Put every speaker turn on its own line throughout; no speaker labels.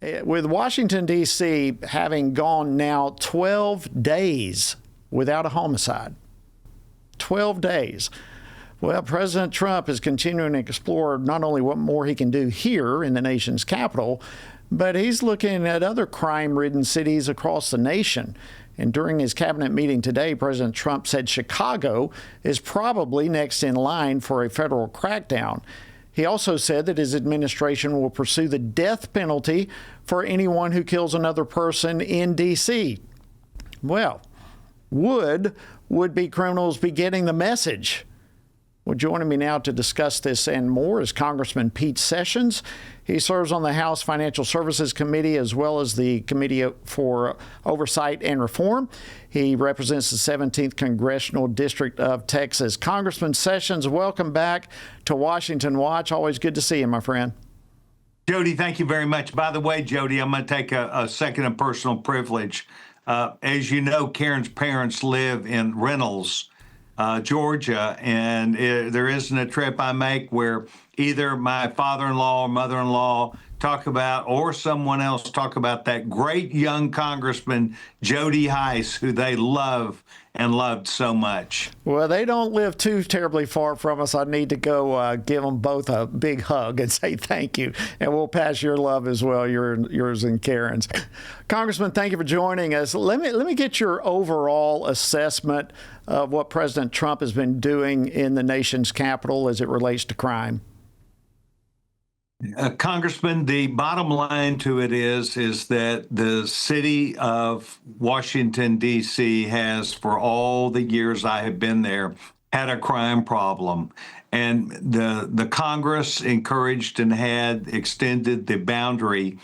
With Washington, D.C. having gone now 12 days without a homicide, 12 days. Well, President Trump is continuing to explore not only what more he can do here in the nation's capital, but he's looking at other crime-ridden cities across the nation. And during his cabinet meeting today, President Trump said Chicago is probably next in line for a federal crackdown. He also said that his administration will pursue the death penalty for anyone who kills another person in D.C. Well, would-be criminals be getting the message? Well, joining me now to discuss this and more is Congressman Pete Sessions. He serves on the House Financial Services Committee as well as the Committee for Oversight and Reform. He represents the 17th Congressional District of Texas. Congressman Sessions, welcome back to Washington Watch. Always good to see you, my friend.
Jody, thank you very much. By the way, Jody, I'm going to take a second of personal privilege. As you know, Karen's parents live in Reynolds, Georgia, and there isn't a trip I make where either my father-in-law or mother-in-law talk about, or someone else talk about that great young Congressman, Jody Hice, who they love and loved so much.
Well, they don't live too terribly far from us. I need to go give them both a big hug and say thank you. And we'll pass your love as well, yours and Karen's. Congressman, thank you for joining us. Let me get your overall assessment of what President Trump has been doing in the nation's capital as it relates to crime.
Congressman, the bottom line to it is that the city of Washington, D.C. has, for all the years I have been there, had a crime problem. And the Congress encouraged and had extended the boundary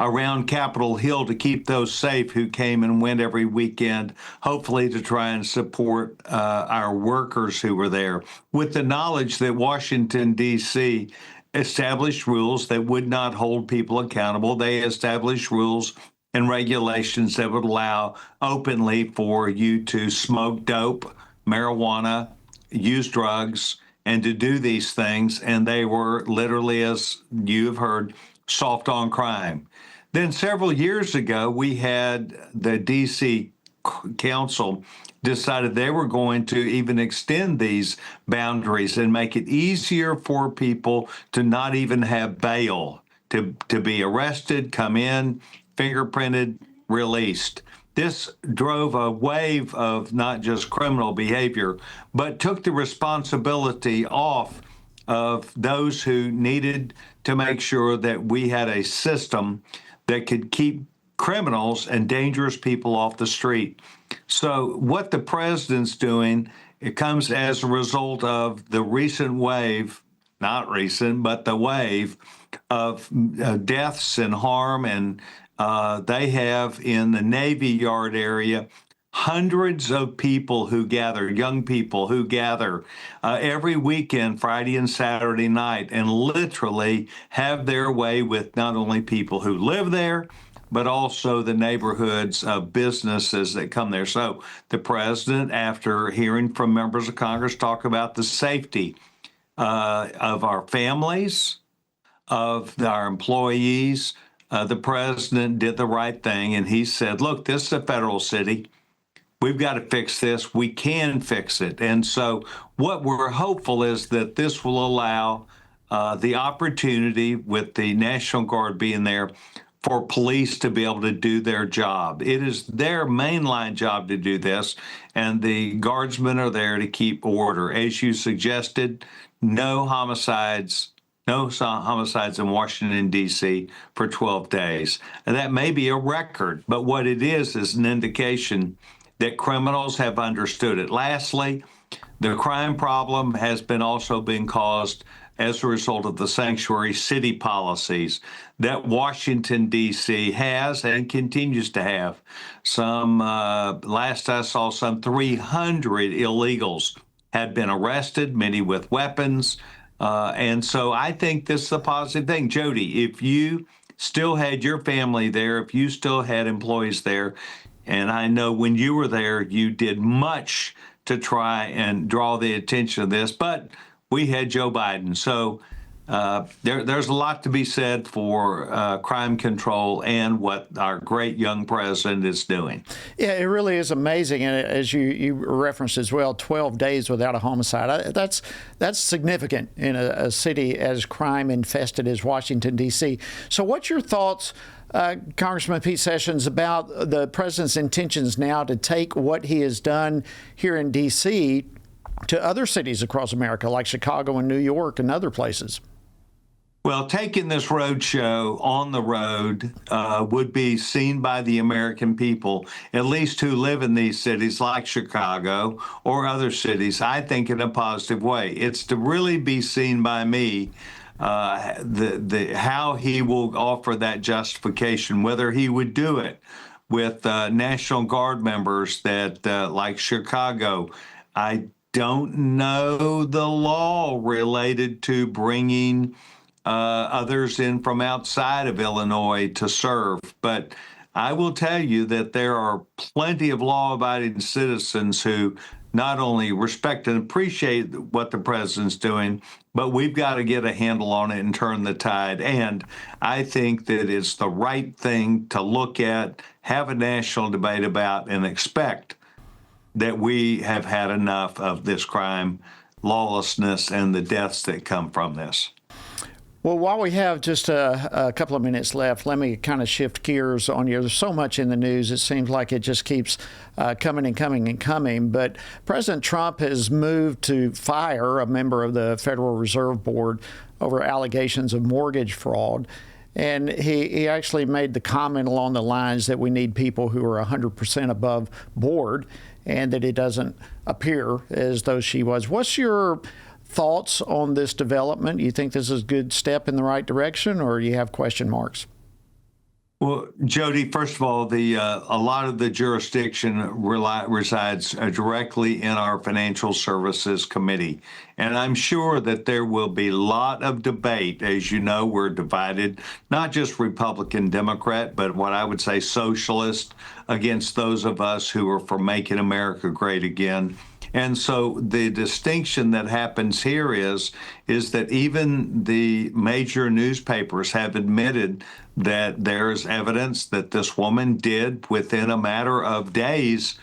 around Capitol Hill to keep those safe who came and went every weekend, hopefully to try and support our workers who were there, with the knowledge that Washington, D.C. established rules that would not hold people accountable. They established rules and regulations that would allow openly for you to smoke dope, marijuana, use drugs, and to do these things. And they were literally, as you've heard, soft on crime. Then several years ago, we had the D.C. Council decided they were going to even extend these boundaries and make it easier for people to not even have bail, to be arrested, come in, fingerprinted, released. This drove a wave of not just criminal behavior, but took the responsibility off of those who needed to make sure that we had a system that could keep criminals and dangerous people off the street. So what the president's doing, it comes as a result of the recent wave, not recent, but the wave of deaths and harm. And they have in the Navy Yard area hundreds of people who gather, young people who gather every weekend, Friday and Saturday night, and literally have their way with not only people who live there, but also the neighborhoods of businesses that come there. So the president, after hearing from members of Congress talk about the safety of our families, of our employees, the president did the right thing. And he said, look, this is a federal city. We've got to fix this. We can fix it. And so what we're hopeful is that this will allow the opportunity, with the National Guard being there, for police to be able to do their job. It is their mainline job to do this, and the guardsmen are there to keep order. As you suggested, no homicides in Washington, D.C. for 12 days. And that may be a record, but what it is an indication that criminals have understood it. Lastly, the crime problem has been also been caused as a result of the sanctuary city policies that Washington, D.C. has and continues to have. Some, last I saw, some 300 illegals had been arrested, many with weapons. And so I think this is a positive thing. Jody, if you still had your family there, if you still had employees there, and I know when you were there, you did much to try and draw the attention of this, but we had Joe Biden. So there's a lot to be said for crime control and what our great young president is doing.
Yeah, it really is amazing. And as you referenced as well, 12 days without a homicide. That's significant in a city as crime infested as Washington, D.C. So what's your thoughts, Congressman Pete Sessions, about the president's intentions now to take what he has done here in D.C. to other cities across America, like Chicago and New York and other places?
Well, taking this road show on the road would be seen by the American people, at least who live in these cities like Chicago or other cities, I think in a positive way. It's to really be seen by me how he will offer that justification, whether he would do it with National Guard members that, like Chicago, I don't know the law related to bringing others in from outside of Illinois to serve. But I will tell you that there are plenty of law-abiding citizens who not only respect and appreciate what the president's doing, but we've got to get a handle on it and turn the tide. And I think that it's the right thing to look at, have a national debate about, and expect that we have had enough of this crime, lawlessness, and the deaths that come from this.
Well, while we have just a couple of minutes left, let me kind of shift gears on you. There's so much in the news. It seems like it just keeps coming and coming and coming. But President Trump has moved to fire a member of the Federal Reserve Board over allegations of mortgage fraud. And he actually made the comment along the lines that we need people who are 100% above board, and that it doesn't appear as though she was. What's your thoughts on this development? You think this is a good step in the right direction, or you have question marks?
Well, Jody, first of all, a lot of the jurisdiction resides directly in our Financial Services Committee. And I'm sure that there will be a lot of debate. As you know, we're divided, not just Republican, Democrat, but what I would say socialist against those of us who are for making America great again. And so the distinction that happens here is that even the major newspapers have admitted that there's evidence that this woman did, within a matter of days,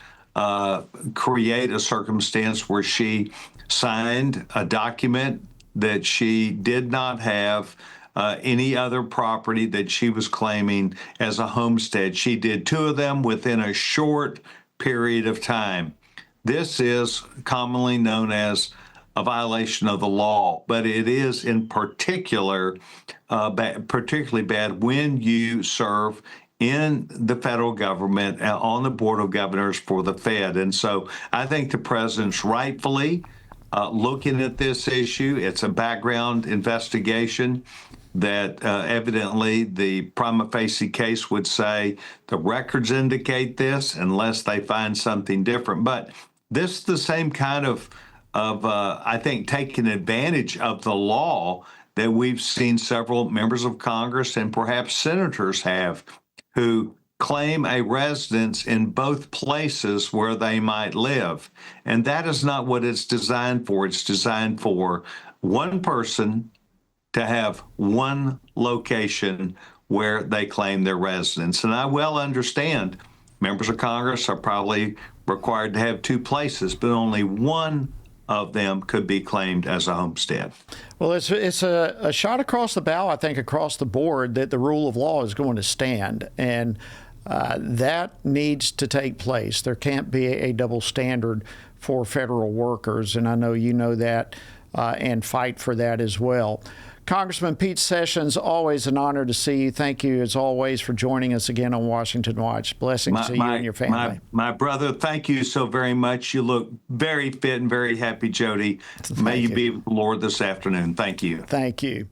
create a circumstance where she signed a document that she did not have any other property that she was claiming as a homestead. She did two of them within a short period of time. This is commonly known as a violation of the law, but it is in particularly bad when you serve in the federal government on the Board of Governors for the Fed. And so I think the president's rightfully looking at this issue. It's a background investigation that evidently the prima facie case would say the records indicate this unless they find something different. But this is the same kind of I think, taking advantage of the law that we've seen several members of Congress and perhaps senators have, who claim a residence in both places where they might live. And that is not what it's designed for. It's designed for one person to have one location where they claim their residence. And I well understand members of Congress are probably required to have two places, but only one of them could be claimed as a homestead.
Well, it's a shot across the bow, I think, across the board, that the rule of law is going to stand. And that needs to take place. There can't be a double standard for federal workers. And I know you know that and fight for that as well. Congressman Pete Sessions, always an honor to see you. Thank you, as always, for joining us again on Washington Watch. Blessings to you and your family.
My brother, thank you so very much. You look very fit and very happy, Jody. May you be with the Lord this afternoon. Thank you.
Thank you.